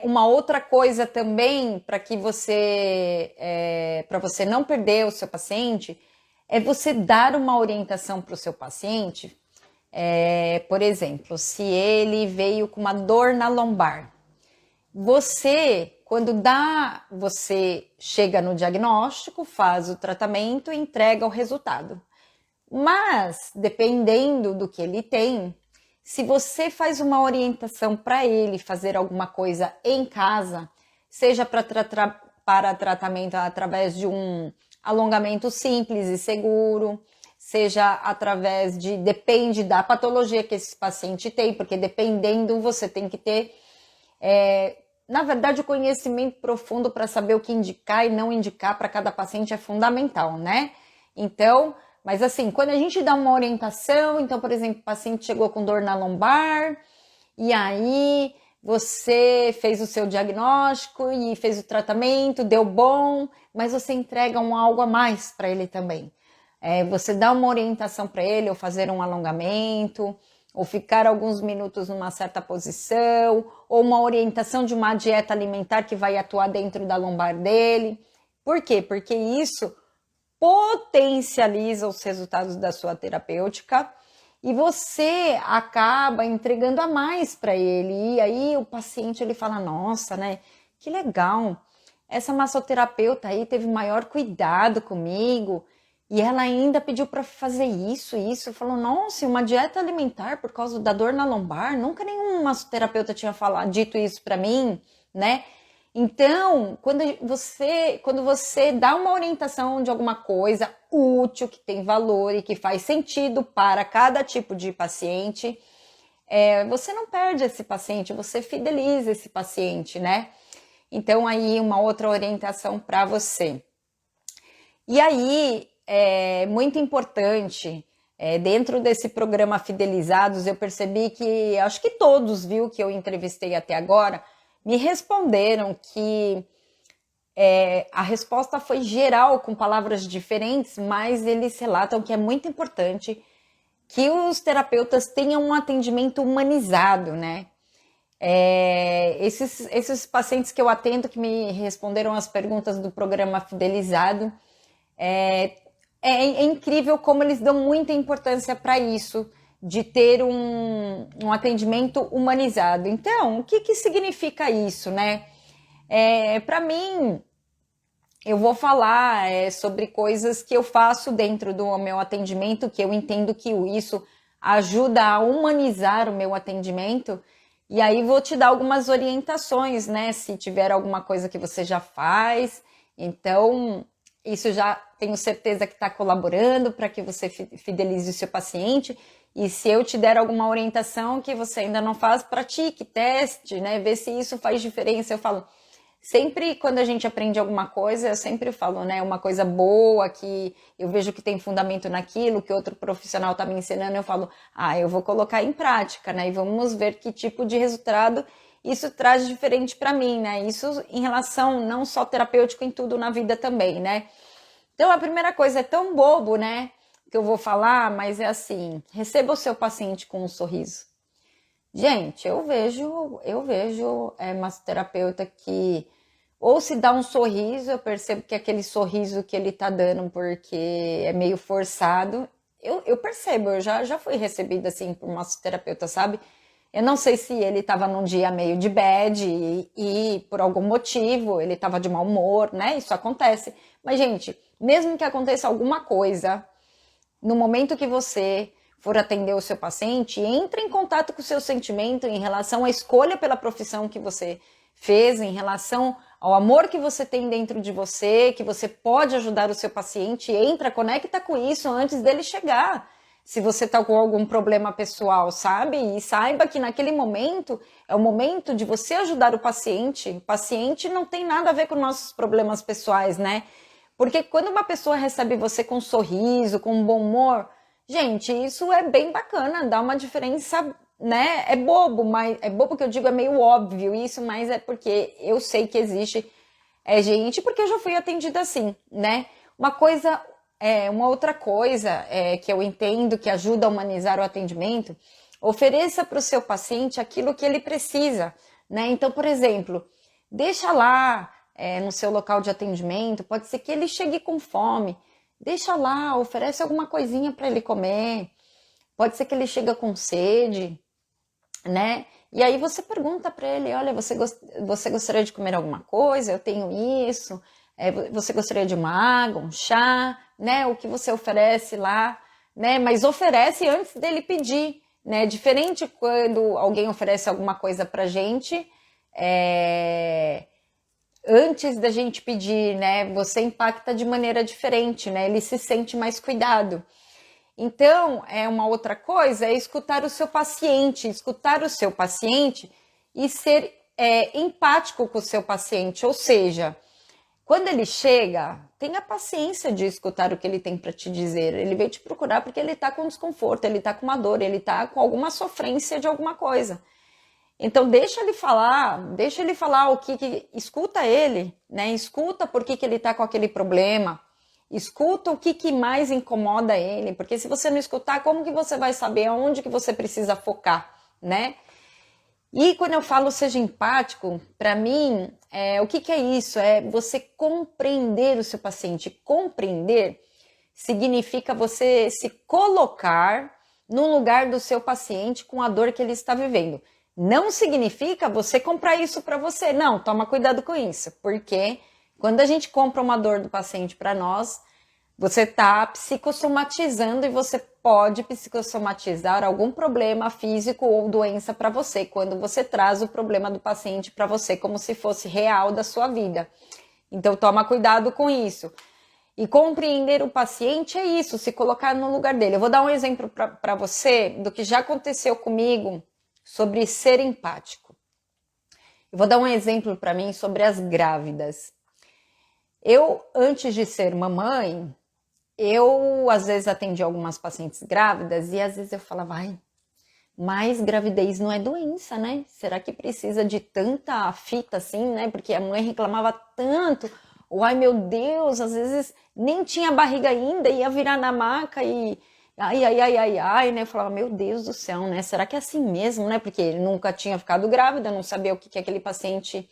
Uma outra coisa também para você não perder o seu paciente, é você dar uma orientação para o seu paciente. Por exemplo, se ele veio com uma dor na lombar, você chega no diagnóstico, faz o tratamento e entrega o resultado. Mas, dependendo do que ele tem, se você faz uma orientação para ele fazer alguma coisa em casa, seja para tratamento através de um alongamento simples e seguro, seja através depende da patologia que esse paciente tem, porque dependendo você tem que ter, na verdade, o conhecimento profundo para saber o que indicar e não indicar para cada paciente é fundamental, né? Então, mas assim, quando a gente dá uma orientação, então, por exemplo, o paciente chegou com dor na lombar, e aí você fez o seu diagnóstico e fez o tratamento, deu bom, mas você entrega algo a mais para ele também. Você dá uma orientação para ele, ou fazer um alongamento, ou ficar alguns minutos numa certa posição, ou uma orientação de uma dieta alimentar que vai atuar dentro da lombar dele. Por quê? Porque isso potencializa os resultados da sua terapêutica e você acaba entregando a mais para ele. E aí o paciente ele fala, nossa, né? Que legal, essa massoterapeuta aí teve maior cuidado comigo e ela ainda pediu para fazer isso. Falou, nossa, uma dieta alimentar por causa da dor na lombar? Nunca nenhum massoterapeuta tinha dito isso para mim, né? Então, quando você dá uma orientação de alguma coisa útil, que tem valor e que faz sentido para cada tipo de paciente, você não perde esse paciente, você fideliza esse paciente, né? Então, aí uma outra orientação para você. E aí, é muito importante, dentro desse programa Fidelizados, eu percebi que, acho que todos, viu, que eu entrevistei até agora, me responderam que a resposta foi geral, com palavras diferentes, mas eles relatam que é muito importante que os terapeutas tenham um atendimento humanizado, né? Esses pacientes que eu atendo, que me responderam as perguntas do programa Fidelizado, é incrível como eles dão muita importância para isso, de ter um atendimento humanizado. Então, o que significa isso, né? Para mim, eu vou falar sobre coisas que eu faço dentro do meu atendimento, que eu entendo que isso ajuda a humanizar o meu atendimento, e aí vou te dar algumas orientações, né? Se tiver alguma coisa que você já faz, então isso já tenho certeza que está colaborando para que você fidelize o seu paciente. E se eu te der alguma orientação que você ainda não faz, pratique, teste, né? Vê se isso faz diferença. Eu falo, sempre quando a gente aprende alguma coisa, eu sempre falo, né? Uma coisa boa, que eu vejo que tem fundamento naquilo, que outro profissional está me ensinando, eu falo, eu vou colocar em prática, né? E vamos ver que tipo de resultado isso traz diferente para mim, né? Isso em relação não só terapêutico, em tudo na vida também, né? Então a primeira coisa é tão bobo, né? Que eu vou falar, mas é assim, receba o seu paciente com um sorriso. Gente, eu vejo massoterapeuta que ou se dá um sorriso, eu percebo que aquele sorriso que ele tá dando porque é meio forçado, eu percebo, eu já fui recebida assim por massoterapeuta, sabe? Eu não sei se ele tava num dia meio de bad e por algum motivo ele tava de mau humor, né? Isso acontece. Mas, gente, mesmo que aconteça alguma coisa, no momento que você for atender o seu paciente, entre em contato com o seu sentimento em relação à escolha pela profissão que você fez, em relação ao amor que você tem dentro de você, que você pode ajudar o seu paciente, conecta com isso antes dele chegar. Se você está com algum problema pessoal, sabe? E saiba que naquele momento é o momento de você ajudar o paciente. O paciente não tem nada a ver com nossos problemas pessoais, né? Porque quando uma pessoa recebe você com um sorriso, com um bom humor, gente, isso é bem bacana, dá uma diferença, né? É bobo, mas é bobo que eu digo, é meio óbvio isso, mas é porque eu sei que existe gente, porque eu já fui atendida assim, né? Uma outra coisa que eu entendo que ajuda a humanizar o atendimento, ofereça para o seu paciente aquilo que ele precisa. né? Então, por exemplo, deixa lá no seu local de atendimento, pode ser que ele chegue com fome, deixa lá, oferece alguma coisinha para ele comer, pode ser que ele chegue com sede, né? E aí você pergunta para ele, olha, você gostaria de comer alguma coisa? Eu tenho isso. Você gostaria de uma água, um chá, né? O que você oferece lá, né? Mas oferece antes dele pedir, né? Diferente quando alguém oferece alguma coisa pra gente, antes da gente pedir, né? Você impacta de maneira diferente, né? Ele se sente mais cuidado. Então, uma outra coisa é escutar o seu paciente e ser empático com o seu paciente, ou seja, quando ele chega, tenha paciência de escutar o que ele tem para te dizer. Ele veio te procurar porque ele está com desconforto, ele está com uma dor, ele está com alguma sofrência de alguma coisa. Então deixa ele falar escuta ele, né? Escuta por que ele está com aquele problema. Escuta o que mais incomoda ele, porque se você não escutar, como que você vai saber aonde que você precisa focar, né? E quando eu falo seja empático, para mim, o que é isso? É você compreender o seu paciente. Compreender significa você se colocar no lugar do seu paciente com a dor que ele está vivendo. Não significa você comprar isso para você. Não, toma cuidado com isso, porque quando a gente compra uma dor do paciente para nós, você está psicossomatizando e você pode psicossomatizar algum problema físico ou doença para você, quando você traz o problema do paciente para você como se fosse real da sua vida. Então, toma cuidado com isso. E compreender o paciente é isso, se colocar no lugar dele. Eu vou dar um exemplo para você do que já aconteceu comigo sobre ser empático. Eu vou dar um exemplo para mim sobre as grávidas. Eu, antes de ser mamãe, eu às vezes atendi algumas pacientes grávidas e às vezes eu falava, mas gravidez não é doença, né? Será que precisa de tanta fita assim, né? Porque a mãe reclamava tanto. Ou, ai meu Deus, às vezes nem tinha barriga ainda, ia virar na maca e né? Eu falava, meu Deus do céu, né? Será que é assim mesmo, né? Porque ele nunca tinha ficado grávida, não sabia o que aquele paciente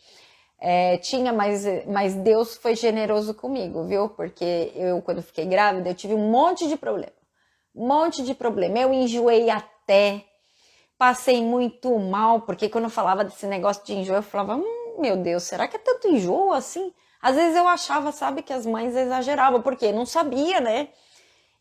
tinha, mas Deus foi generoso comigo, viu? Porque eu, quando fiquei grávida, eu tive um monte de problema. Eu enjoei até, passei muito mal, porque quando eu falava desse negócio de enjoo, eu falava, meu Deus, será que é tanto enjoo assim? Às vezes eu achava, sabe, que as mães exageravam, porque não sabia, né?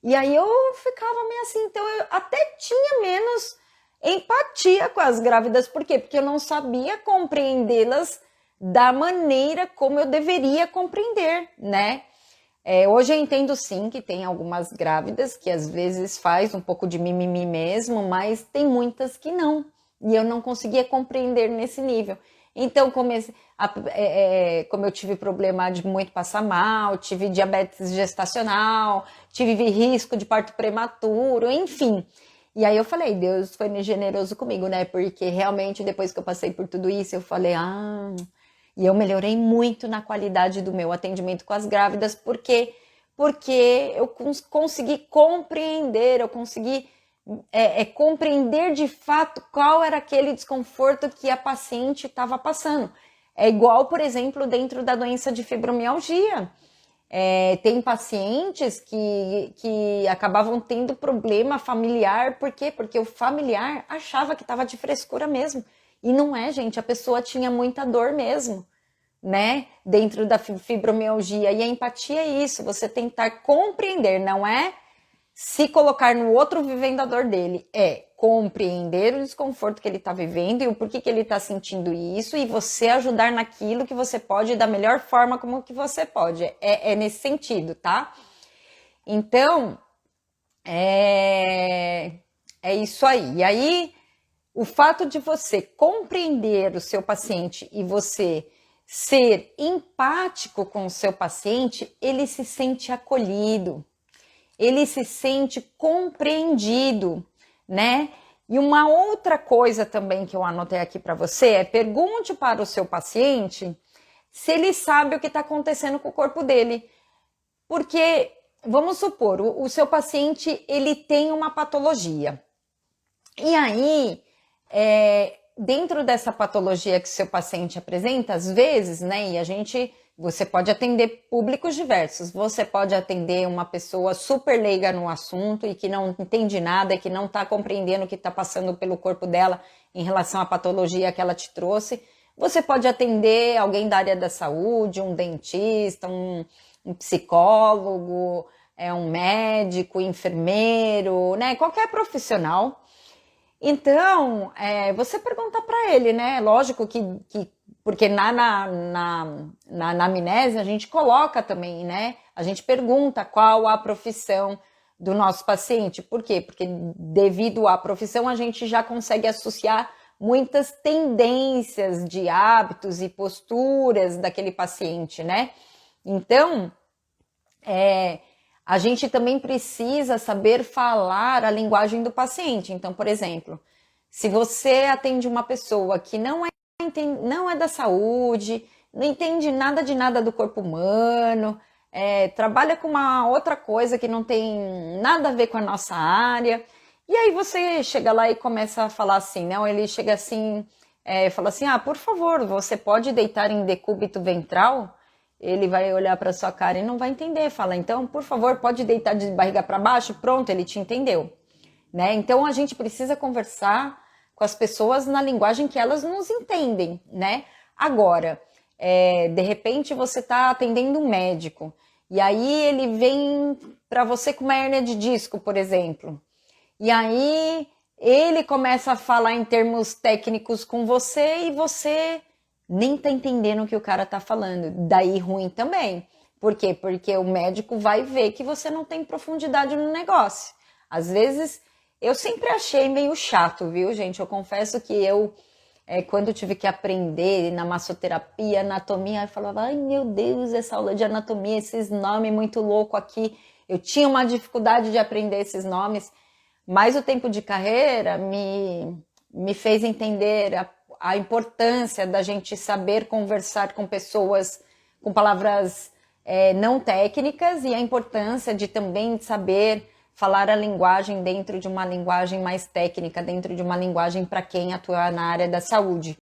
E aí eu ficava meio assim, então eu até tinha menos empatia com as grávidas. Por quê? Porque eu não sabia compreendê-las da maneira como eu deveria compreender, né? Hoje eu entendo sim que tem algumas grávidas que às vezes faz um pouco de mimimi mesmo, mas tem muitas que não. E eu não conseguia compreender nesse nível. Então, como eu tive problema de muito passar mal, tive diabetes gestacional, tive risco de parto prematuro, enfim. E aí eu falei, Deus foi generoso comigo, né? Porque realmente depois que eu passei por tudo isso, eu falei, e eu melhorei muito na qualidade do meu atendimento com as grávidas, porque eu consegui compreender, eu consegui compreender de fato qual era aquele desconforto que a paciente estava passando. É igual, por exemplo, dentro da doença de fibromialgia. Tem pacientes que acabavam tendo problema familiar, por quê? Porque o familiar achava que estava de frescura mesmo. E não é, gente, a pessoa tinha muita dor mesmo, né? Dentro da fibromialgia. E a empatia é isso, você tentar compreender, não é se colocar no outro vivendo a dor dele, é compreender o desconforto que ele está vivendo e o porquê que ele está sentindo isso e você ajudar naquilo que você pode da melhor forma como que você pode. É nesse sentido, tá? Então, é isso aí. E aí, o fato de você compreender o seu paciente e você ser empático com o seu paciente, ele se sente acolhido. Ele se sente compreendido, né? E uma outra coisa também que eu anotei aqui para você é pergunte para o seu paciente se ele sabe o que está acontecendo com o corpo dele. Porque, vamos supor, o seu paciente, ele tem uma patologia. E aí, dentro dessa patologia que seu paciente apresenta, às vezes, né, você pode atender públicos diversos, você pode atender uma pessoa super leiga no assunto e que não entende nada, que não está compreendendo o que está passando pelo corpo dela em relação à patologia que ela te trouxe. Você pode atender alguém da área da saúde, um dentista, um psicólogo, um médico, enfermeiro, né, qualquer profissional. Então, você pergunta para ele, né? Lógico que porque na anamnese a gente coloca também, né? A gente pergunta qual a profissão do nosso paciente. Por quê? Porque devido à profissão a gente já consegue associar muitas tendências de hábitos e posturas daquele paciente, né? Então, a gente também precisa saber falar a linguagem do paciente. Então, por exemplo, se você atende uma pessoa que não é da saúde, não entende nada de nada do corpo humano, trabalha com uma outra coisa que não tem nada a ver com a nossa área, e aí você chega lá e começa a falar assim, não? Ele chega assim, fala assim, por favor, você pode deitar em decúbito ventral? Ele vai olhar para sua cara e não vai entender. Fala, então, por favor, pode deitar de barriga para baixo? Pronto, ele te entendeu. Né? Então, a gente precisa conversar com as pessoas na linguagem que elas nos entendem. Né? Agora, de repente, você está atendendo um médico e aí ele vem para você com uma hérnia de disco, por exemplo. E aí ele começa a falar em termos técnicos com você e você nem tá entendendo o que o cara tá falando. Daí ruim também. Por quê? Porque o médico vai ver que você não tem profundidade no negócio. Às vezes, eu sempre achei meio chato, viu, gente? Eu confesso que quando tive que aprender na massoterapia, anatomia, eu falava, ai meu Deus, essa aula de anatomia, esses nomes muito loucos aqui. Eu tinha uma dificuldade de aprender esses nomes, mas o tempo de carreira me fez entender a importância da gente saber conversar com pessoas com palavras não técnicas e a importância de também saber falar a linguagem dentro de uma linguagem mais técnica, dentro de uma linguagem para quem atua na área da saúde.